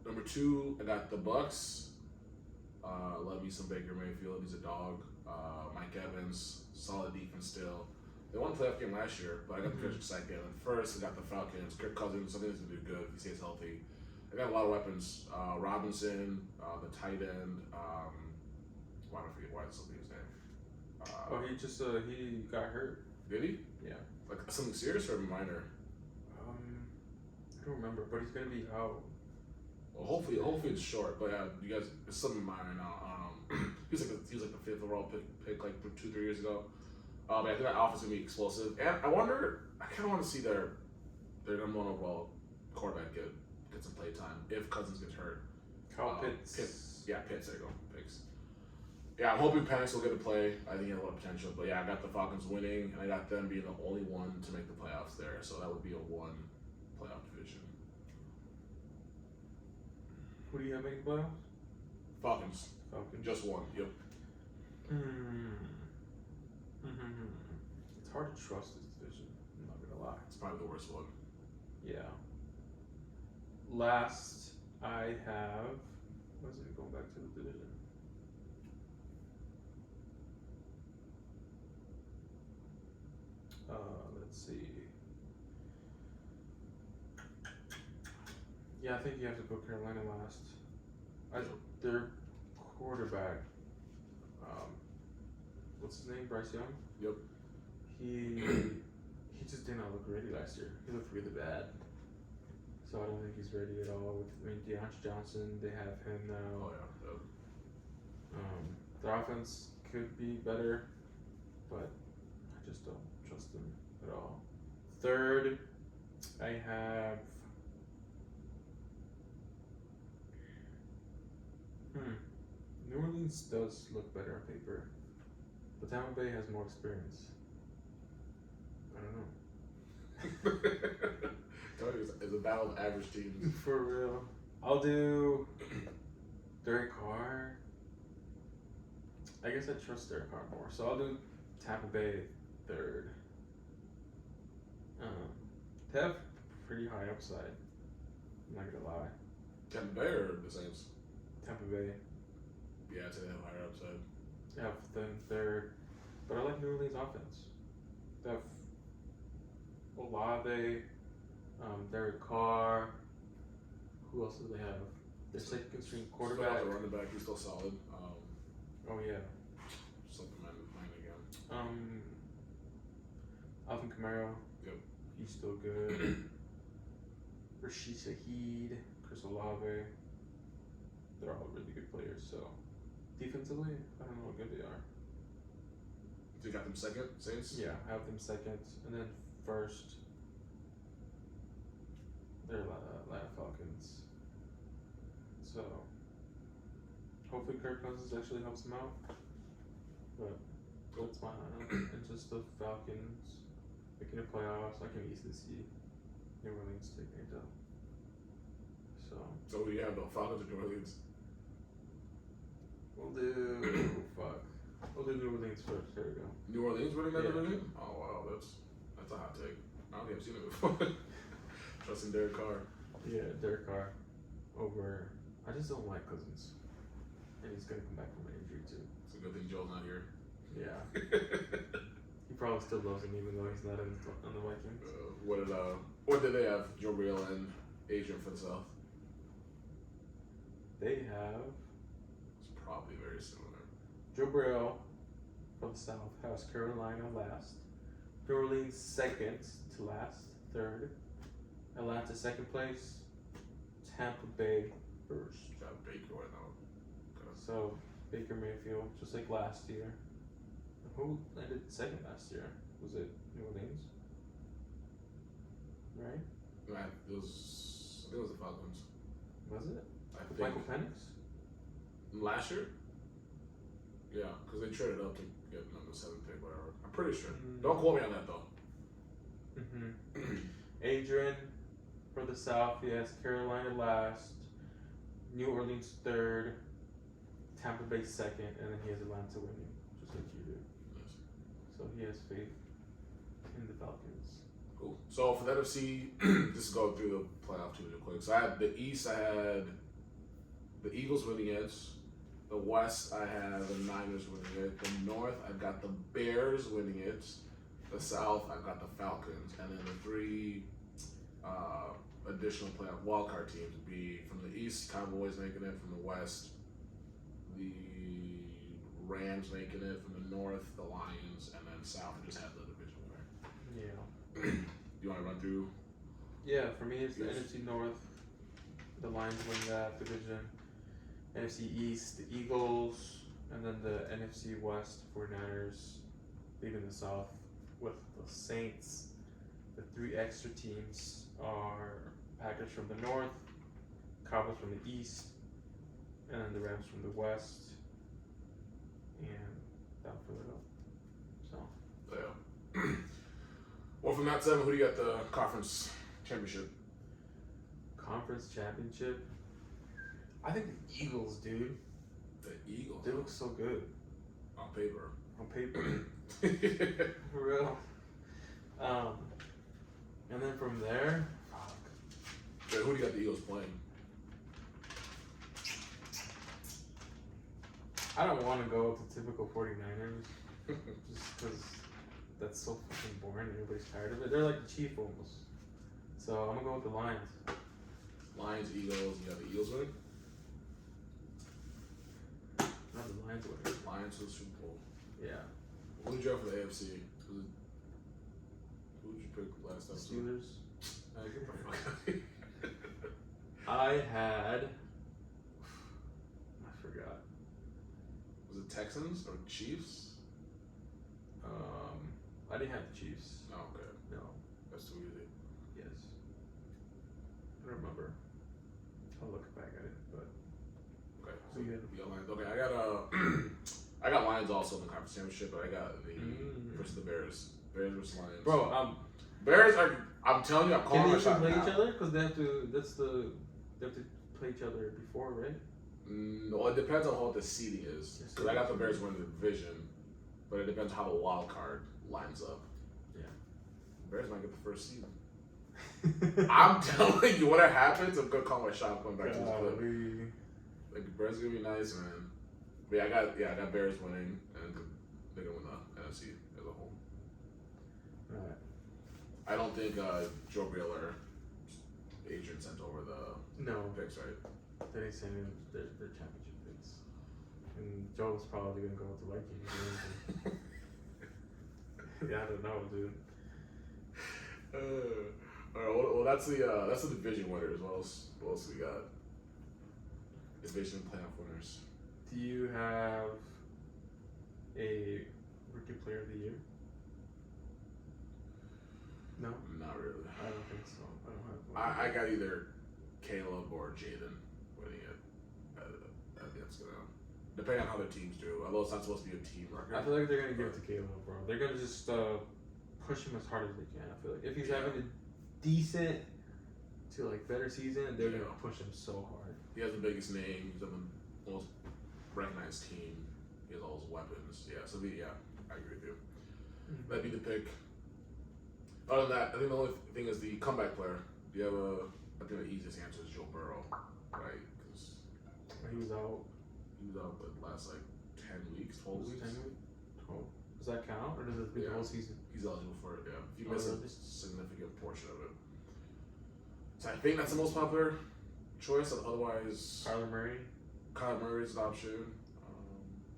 Number 2, I got the Bucks. Love me some Baker Mayfield. He's a dog. Mike Evans, solid defense still. They won a playoff game last year, but I got the Patriots second. And first, I got the Falcons. Kirk Cousins, I think he's going to do good if he stays healthy. I got a lot of weapons. Robinson, the tight end. Why don't I forget why something his name? He just he got hurt. Did he? Yeah. Something serious or minor? I don't remember, but he's gonna be out. Well, hopefully it's short. But yeah, you guys, it's something minor now. He was like the 5th overall pick 2-3 years ago. But I think that offense is gonna be explosive. And I wonder, I kind of want to see their number 1 overall quarterback get some play time if Cousins gets hurt. Kyle Pitts. Pitts. Yeah, Pitts. There you go. Picks. Yeah, I'm hoping Penix will get a play. I think he has a lot of potential. But yeah, I got the Falcons winning, and I got them being the only one to make the playoffs there. So that would be a 1 playoff division. Who do you have making playoffs? Falcons. Just 1. Yep. It's hard to trust this division. I'm not gonna lie. It's probably the worst one. Yeah. Last, I have. What is it? Going back to the division. Let's see. Yeah, I think you have to go Carolina last. Their quarterback, what's his name? Bryce Young? Yep. He just did not look ready last year. He looked really bad. So I don't think he's ready at all. Deontay Johnson, they have him now. Oh yeah. Yep. Their offense could be better, but I just don't trust them at all. Third, I have. New Orleans does look better on paper, but Tampa Bay has more experience. I don't know. It's a battle of average teams. For real. I'll do Derek Carr. I guess I trust Derek Carr more, so I'll do Tampa Bay third. They have pretty high upside. I'm not gonna lie. Tampa Bay or the Saints? Tampa Bay. Yeah, I'd say they have higher upside. Yeah, then third. But I like New Orleans offense. They have Olave, Derek Carr. Who else do they have? Their second string quarterback. Still the running back, he's still solid. Oh yeah. Something mine again. Alvin Kamara. Yep. He's still good. Rashid Shaheed, Chris Olave. They're all really good players. So defensively, I don't know how good they are. So you got them second, Saints? Yeah, I have them second, and then first. They're Atlanta Falcons. So hopefully Kirk Cousins actually helps them out. But that's fine. And just the Falcons making the playoffs, I can easily see New Orleans taking it down. So who do you have, the Falcons or New Orleans? We'll do We'll do New Orleans first. There we go. New Orleans winning that Yeah. division? Oh wow, that's a hot take. I don't think I've seen it before. Trusting Derek Carr. Yeah, Derek Carr over. I just don't like Cousins, and he's gonna come back from an injury too. It's a good thing Joe's not here. Yeah, he probably still loves him even though he's not on the Vikings. What did they have? Joe Real and Adrian for the South. They have It's probably very similar. Joe Burrow from the South has Carolina last, New Orleans second to last, third, Atlanta second place, Tampa Bay first. Got Baker right now. So Baker Mayfield, just like last year. Who ended second last year? Was it New Orleans? Right? I think it was the Falcons. Was it? I With think Michael Penix? last year. Yeah, because they traded up to get number 7 pick, whatever. I'm pretty sure. Mm. Don't quote me on that though. Adrian for the South, he has Carolina last, New Orleans third, Tampa Bay second, and then he has Atlanta winning, just like you do. Yes. So he has faith in the Falcons. Cool. So for the NFC, just go through the playoff teams real quick. So I had the East, I had the Eagles winning it. The West, I had the Niners winning it. The North, I got the Bears winning it. The South, I got the Falcons. And then the 3 additional playoff wildcard teams would be from the East, Cowboys making it. From the West, the Rams making it. From the North, the Lions. And then South, I just had the division winner. Yeah. You want to run through? Yeah, for me it's the Yes. NFC North. The Lions win that division. NFC East, the Eagles, and then the NFC West, 49ers leading the South with the Saints. The 3 extra teams are Packers from the North, Cowboys from the East, and then the Rams from the West, and down further up. So Yeah. Well, from that 7, who do you got the conference championship? Conference Championship. I think the Eagles, dude. The Eagles. They look so good On paper. on paper. For real. And then from there, fuck. Wait, who do you got the Eagles playing? I don't want to go with the typical 49ers just because that's so fucking boring and everybody's tired of it. They're like the Chiefs almost. So I'm going to go with the Lions. Lions, Eagles. You got the Eagles winning? Not the Lions winning. Lions to the Super Bowl. Yeah. Who did you have for the AFC? Who did you pick last The episode? Steelers. Get the fuck out of here. I had. I forgot. Was it Texans or Chiefs? I didn't have the Chiefs. Oh, okay. No. That's too easy. Yes. I don't remember. I'll look back at it, but Okay. who you had? You got Lions. Okay, I got Lions also in the conference championship, but I got the versus the Bears. Bears versus Lions. Bro, Bears are. I'm telling you, I'm can calling they my even shot play now. each other? Because they have to. They have to play each other before, right? No, it depends on what the seeding is. Yes, Because I got the Bears winning the division, but it depends how the wild card lines up. Yeah. Bears might get the first seed. I'm telling you, whatever happens, I'm gonna call my shot going back to this clip. Like the Bears gonna be nice, man. But yeah, I got Bears winning, and they're gonna win the NFC as a whole. Alright. I don't think Joe Brewer, Adrian sent over the No, picks, right? they didn't send in their championship picks. And Joe's probably gonna go with the Vikings. Yeah, I don't know, dude. All right, well that's the division winners. What else we got? Division playoff winners. Do you have a rookie player of the year? No, Not really. I don't think so. I don't have one. I got either Caleb or Jaden winning it. I think it's gonna depending on how their teams do. Although it's not supposed to be a team record. I feel like they're gonna give it to Caleb, bro. They're gonna just push him as hard as they can. I feel like if he's having a decent to like better season, they're gonna push him so hard. He has the biggest name. He's on the most recognized team. He has all his weapons. Yeah, so I agree with you. That'd be the pick. Other than that, I think the only thing is the comeback player. Do you have I think the easiest answer is Joe Burrow, right? Because He was out. but last like 10 weeks, 12 Was it weeks. 10 weeks? 12. Does that count, or does it be the Yeah. whole season? He's eligible for it, yeah. If you Oh, miss a really? significant portion of it. So I think that's the most popular choice. Otherwise, Kyler Murray. Kyler Murray is an option.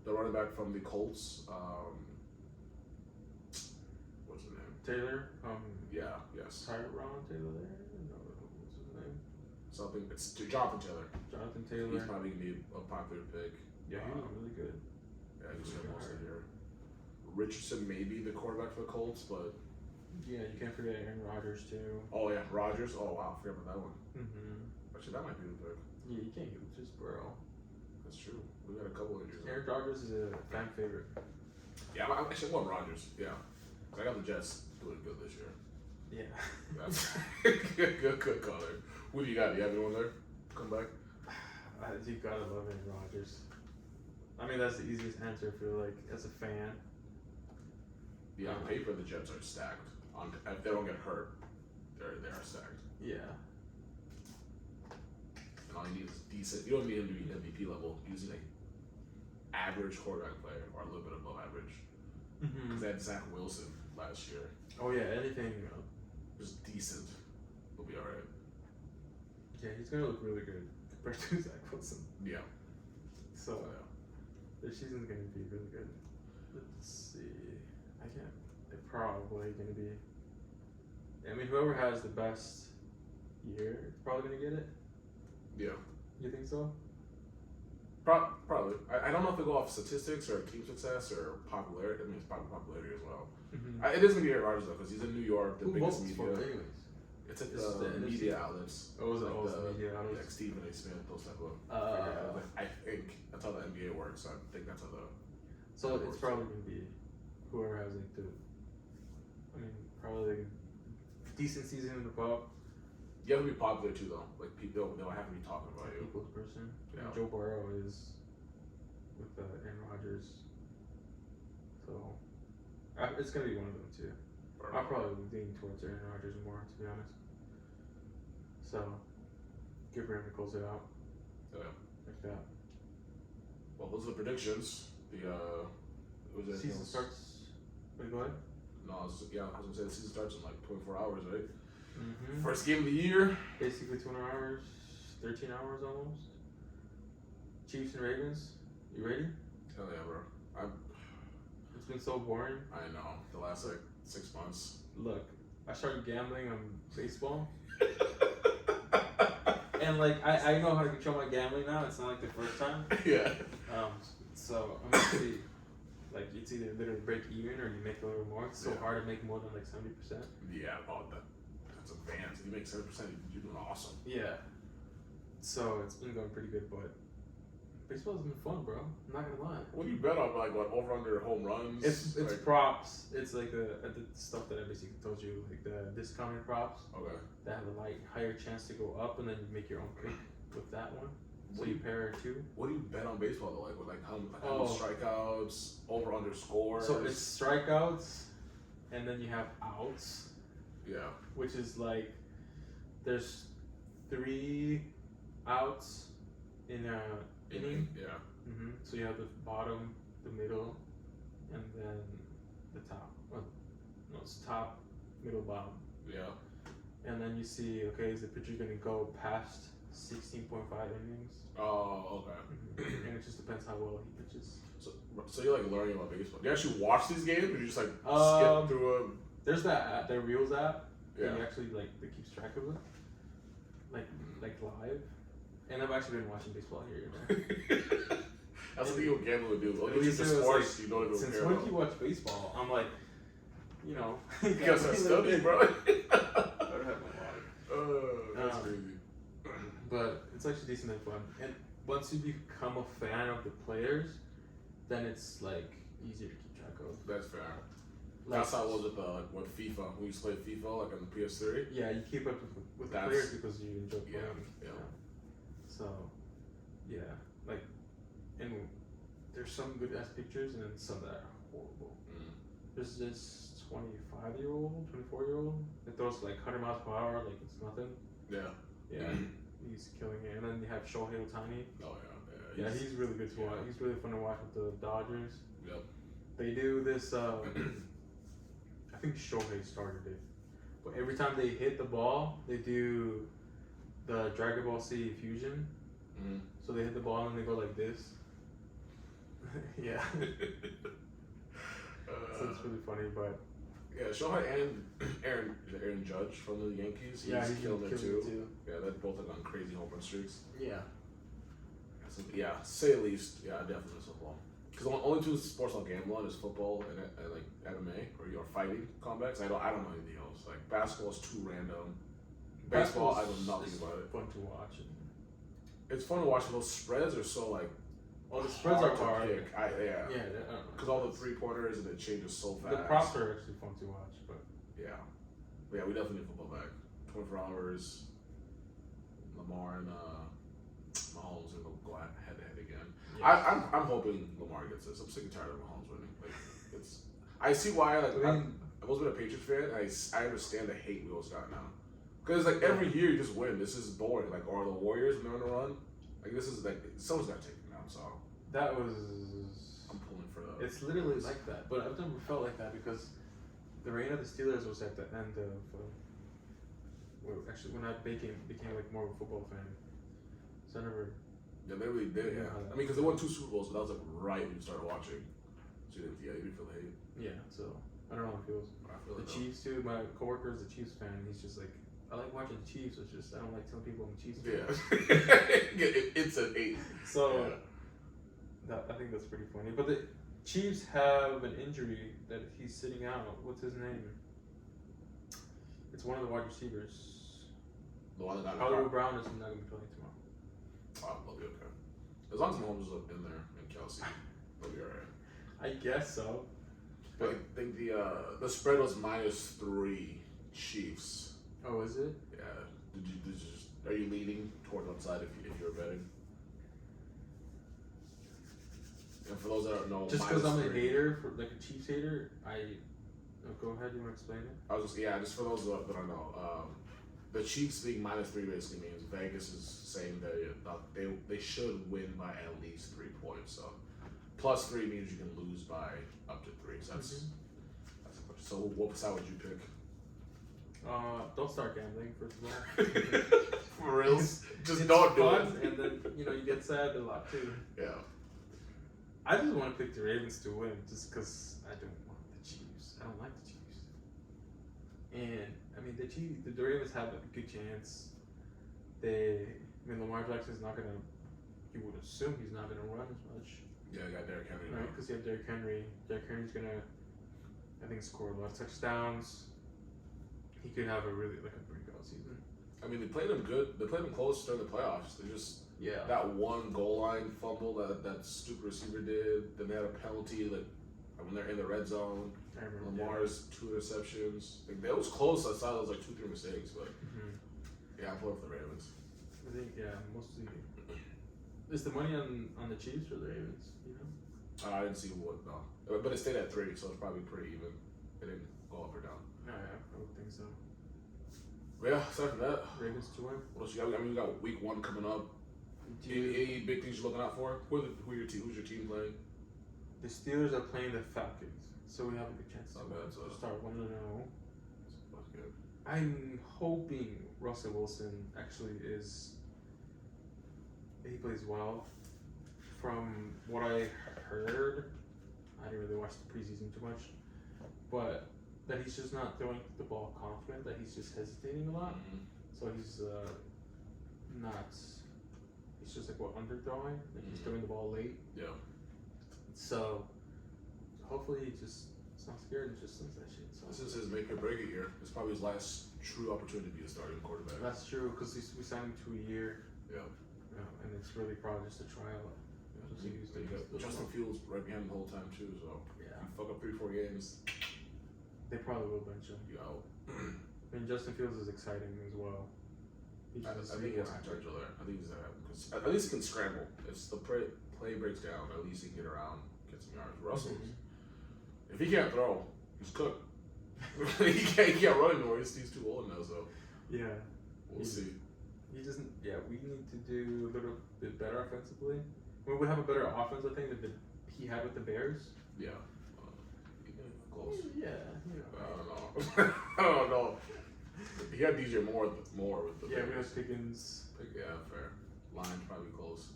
The running back from the Colts. What's his name? Taylor. Yeah, yes. Tyron Taylor there? No, what's his name? Something. It's Jonathan Taylor. Jonathan He's Taylor. probably gonna be a popular pick. Yeah, he was really good. Yeah, he's Really gonna most hard. of here. Richardson may be the quarterback for the Colts, but Yeah, you can't forget Aaron Rodgers too. oh yeah, Rodgers. Oh wow, I forgot about that one. Mm-hmm. Actually, that might be the pick. Yeah, you can't use just Burrow. That's true. We got a couple injuries. Aaron Rodgers is a fan favorite. Yeah, I'm actually going Rodgers. Yeah. 'Cause I got the Jets doing good this year. Yeah. That's good call there. Who do you got? Do you have anyone there? Come back. You gotta love Aaron Rodgers. I mean, that's the easiest answer for like as a fan. Yeah, on paper the Jets are stacked. If they don't get hurt, they are stacked. Yeah. And all you need is decent. You don't need him to be MVP level. You just need an average quarterback player or a little bit above average. Because they had Zach Wilson last year. Oh yeah, anything. Just decent. Will be alright. Yeah, he's gonna look really good compared to Zach Wilson. Yeah. So Yeah. their season's gonna be really good. Let's see. I can't. They're probably gonna be. I mean, whoever has the best year is probably gonna get it. Yeah. You think so? Probably. I don't know if they go off statistics or team success or popularity. I mean, it's probably popularity as well. It is going to be Aaron Rodgers, though, because he's in New York, the Who biggest votes media. for it anyways? It's at It's the the media NFC. outlets. Oh, is it like all the the media outlets? Like Stephen A. Smith, those type of. Uh, I think that's how the NBA works. So I think that's how the. So it's probably gonna be whoever has like the. I mean, probably like a decent season in the pop. You have to be popular too, though. Like people, they'll have to be talking about you. People's person. Yeah. Joe Burrow is with Aaron Rodgers. So it's gonna be one of them too. I'll probably lean towards Aaron Rodgers more, to be honest. So give him to close it out Yeah. like that. Well, those are the predictions. The was it Season starts. Wait, go ahead. No, I was gonna say the season starts in like 24 hours, right? Mm-hmm. First game of the year. Basically 200 hours, 13 hours almost. Chiefs and Ravens. You ready? Hell yeah, bro. It's been so boring. I know. The last like 6 months. Look, I started gambling on baseball. And like I know how to control my gambling now. It's not like the first time. Yeah. So I'm actually like it's either literally break even or you make a little more. It's so Yeah. hard to make more than like 70%. Yeah. Oh, that's advanced. If you make 7%, you're doing awesome. Yeah. So it's been going pretty good, but baseball's been fun, bro. I'm not gonna lie. What do you bet on? Like what over under home runs? It's like, props. It's like the stuff that I basically told you, like the discounted props okay. that have a like higher chance to go up, and then you make your own pick with that one. So you pair two. What do you bet on baseball though? Like with how many Oh. strikeouts, over under scores? So it's strikeouts, and then you have outs, yeah. which is like there's 3 outs in a inning. Yeah. So you have the bottom, the middle, and then the top. Well, no, it's top, middle, bottom. Yeah. And then you see, okay, is the pitcher going to go past 16.5 innings? Oh, okay. And it just depends how well he pitches. So you're like learning about baseball. Do you actually watch these games, or you just like Um, skip through them? There's that app, the Reels app. Yeah. That you actually that keeps track of it, like live. And I've actually been watching baseball here. That's what people gamble would do. At Only least for it was sports, you don't even Since care when about. do you watch baseball? I'm like, you know, Because I study, bro. I don't have my wallet. That's Um, crazy. But it's actually decent and fun. And once you become a fan of the players, then it's like easier to keep track of. That's fair. Like, That's how it was with FIFA. We used to play FIFA like on the PS3. yeah, you keep up with the That's- players because you enjoy playing. Yeah. So, yeah, like, and there's some good ass pictures and then some that are horrible. There's this 25-year-old, 24-year-old that throws like 100 miles per hour like it's nothing. Yeah. Yeah, he's killing it. And then you have Shohei Ohtani. Oh yeah. Yeah, he's really good to watch. He's really fun to watch with the Dodgers. Yep. They do this. I think Shohei started it, but every time they hit the ball, they do the Dragon Ball Z fusion. So they hit the ball and they go like this. Yeah. So it's really funny, but Yeah, Shohei and Aaron Judge from the Yankees. yeah, He's killed it too. too. Yeah, they're both like on crazy home run streaks. Yeah. So, yeah, say at least. Yeah, I definitely miss football. Because the only 2 sports I'll gamble on is football and like MMA or your fighting combats. I don't know anything else. Like basketball is too random. Baseball, I know nothing about it. Fun to watch. It's fun to watch. Those spreads are so like Oh, the spreads are to hard. pick. Yeah, Because all the 3-pointers and it changes so fast. the props are actually fun to watch, but Yeah. But yeah, we definitely need football back. 24 hours. Lamar and Mahomes are going to go head to head again. yeah. I'm hoping Lamar gets this. I'm sick and tired of Mahomes winning. Like, I see why. Like, I've always been a Patriots fan. I understand the hate we always got now. Because like every year you just win. This is boring. Like, or the Warriors when they're on the run. Like, this is like someone's got to take it now. So That was. I'm pulling for that. It's literally like that, but I've never felt like that because the reign of the Steelers was at the end of. Actually, when I became like more of a football fan, so I never. Yeah, they really did. Yeah, I mean, because they won 2 Super Bowls, but that was like right when you started watching. So you didn't feel the hate. Yeah, so I don't know how it feels. I feel The it, Chiefs too. My coworker is a Chiefs fan. He's just like, I like watching the Chiefs. It's just I don't like telling people I'm a Chiefs fan. Yeah, it's an 8. So I think that's pretty funny. But the Chiefs have an injury that he's sitting out. What's his name? It's one of the wide receivers. The one that got Hollywood Brown is not going to be playing tomorrow. Oh, they'll be okay. As long as Mahomes is in there and Kelsey, they'll be alright. I guess so. I think the spread was -3 Chiefs. Oh, is it? Yeah. Are you leaning toward one side if you're betting? And for those that don't know, Just because I'm a hater, for like a Chiefs hater, go ahead. You want to explain it? I was just for those that don't know, the Chiefs being -3 basically means Vegas is saying that they should win by at least 3 points. So +3 means you can lose by up to 3. So that's a question. So what side would you pick? Don't start gambling first of all. For reals, just It's don't do fun, it. and then you get sad a lot too. Yeah. I just want to pick the Ravens to win, just because I don't want the Chiefs. I don't like the Chiefs. And I mean the Ravens have a good chance. Lamar Jackson's not gonna. You would assume he's not gonna run as much, Yeah, I got Derrick Henry. right? Because you have Derrick Henry. Derrick Henry's gonna, I think, score a lot of touchdowns. He could have a breakout season. I mean, they played him good. They played him close during the playoffs. They just that one goal line fumble that stupid receiver did. Then they had a penalty when they're in the red zone. I remember Lamar's 2 interceptions. It was close. I saw it was like 2-3 mistakes, but yeah, I'm pulling for the Ravens. I think mostly. Is the money on the Chiefs or the Ravens? I didn't see but it stayed at 3, so it's probably pretty even. It didn't go up or down. Oh, yeah, I would think so. But yeah, aside from that, Ravens to win. what else you got? I mean, we got week 1 coming up. Any big things you're looking out for? Who are your team? Who's your team playing? The Steelers are playing the Falcons, so we have a good chance Not bad, so to start 1-0. That's good. I'm hoping Russell Wilson actually he plays well. From what I heard, I didn't really watch the preseason too much, but that he's just not throwing the ball confident, that he's just hesitating a lot. So he's he's just underthrowing, he's throwing the ball late. Yeah. So hopefully he just is not scared and just does that shit. So This is his make or break it year. It's probably his last true opportunity to be a starting quarterback. that's true because we signed him to a year. Yeah. And it's really probably just a trial. You got Justin Fields right behind him the whole time too, so if you fuck up 3-4 games, They probably will bench him. you out. I mean, Justin Fields is exciting as well. I think he has potential there. I think he's because at least he can scramble. If the play breaks down, at least he can get around, get some yards. Russell, if he can't throw, he's cooked. he can't run anymore. He's too old now, so Yeah. we'll see. He doesn't. Yeah, we need to do a little bit better offensively. We have a better offense, I think, than he had with the Bears. Yeah. Close. Yeah. I don't know. He had DJ more with the Yeah, we Bears. have Pickens. Yeah, fair. Line's probably close.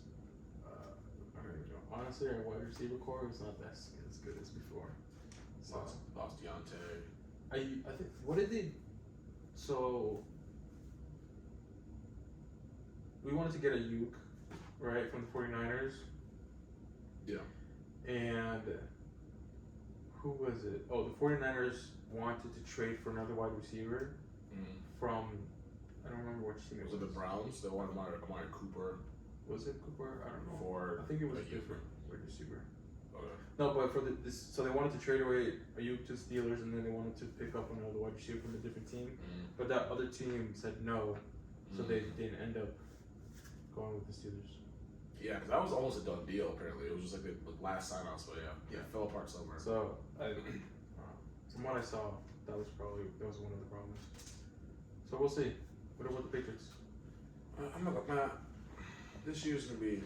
I don't even know. Honestly, our wide receiver core was not as good as before. So Lost Deontay. I think what did they? So we wanted to get a Uke, right, from the 49ers. Yeah. And who was it? Oh, the 49ers wanted to trade for another wide receiver from, I don't remember which team it Was it the Browns? They wanted Amari Cooper. Was it Cooper? I don't know. For I think it was a Ayuk. different wide receiver. Okay. No, but for this, so they wanted to trade away Ayuk to Steelers, and then they wanted to pick up another wide receiver from a different team. But that other team said no, so they didn't end up going with the Steelers. Yeah, because that was almost a done deal. Apparently, it was just like the last sign-offs, but yeah, it fell apart somewhere. So, from what I saw, that was one of the problems. So we'll see. What about the Patriots? I'm not gonna. This year's gonna be.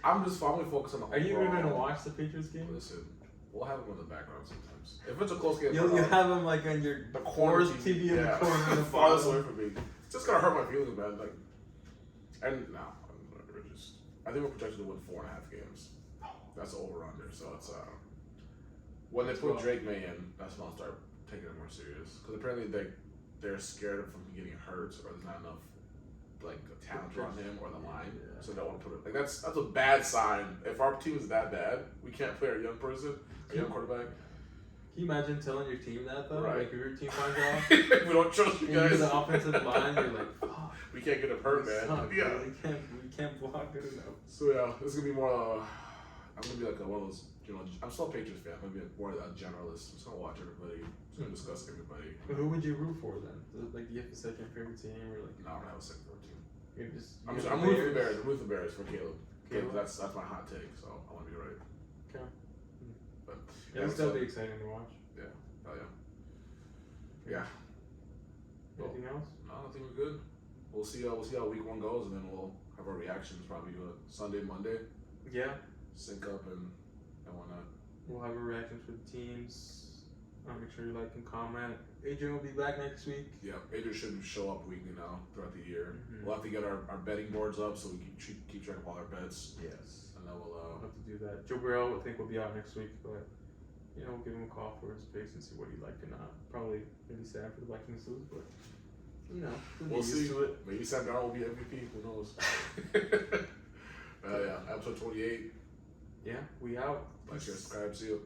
I'm gonna focus on the. Are you even overall- gonna watch the Patriots game? Listen, we'll have them in the background sometimes. If it's a close game, You'll have them like on your the corner TV in the corner. in the farthest bottom. away from me. It's just gonna hurt my feelings, man. Like, and no, we're just. I think we're projected to win 4.5 games. That's over/under. So it's when they put Drake May in, that's when I'll start taking it more serious. Because apparently they're scared of him getting hurt, or there's not enough like talent on him or the line, so they don't want to put it. Like that's a bad sign. If our team is that bad, we can't play our young person, our young quarterback. Can you imagine telling your team that though? Right. Like if your team finds out, We don't trust you and you're guys. the offensive line, you're like, fuck. We can't get him hurt, man. Suck, Yeah. we can't block good enough. So yeah, this is gonna be more. I'm gonna be like one of those. I'm still a Patriots fan. I'm gonna be more a generalist. I'm just gonna watch everybody. I'm just gonna discuss everybody. But who would you root for then? Like, do you have a second favorite team or like? No, I'm gonna have a second team. You're just. I'm rooting for the Bears. I'm rooting for the Bears for Caleb. Caleb? That's my hot take. So I want to be right. Okay. But It'll still be exciting to watch. Yeah. Oh yeah. Yeah. Anything else? No, I think we're good. We'll see how week 1 goes, and then we'll have our reactions probably Sunday, Monday, Yeah. sync up and whatnot. We'll have our reactions for the teams. Make sure you like and comment. Adrian will be back next week. Yeah, Adrian should show up weekly now throughout the year. Mhm. We'll have to get our betting boards up so we can keep track of all our bets, Yes. and then We'll we'll have to do that. Joe Burrow, I think, will be out next week, but we'll give him a call for his picks and see what he liked or not. Probably really sad for the Vikings to lose, but we'll we'll get see. used to it. Maybe Sam Darnold will be MVP. Who knows? Yeah, episode 28. Yeah, we out. Like, share, subscribe. See you.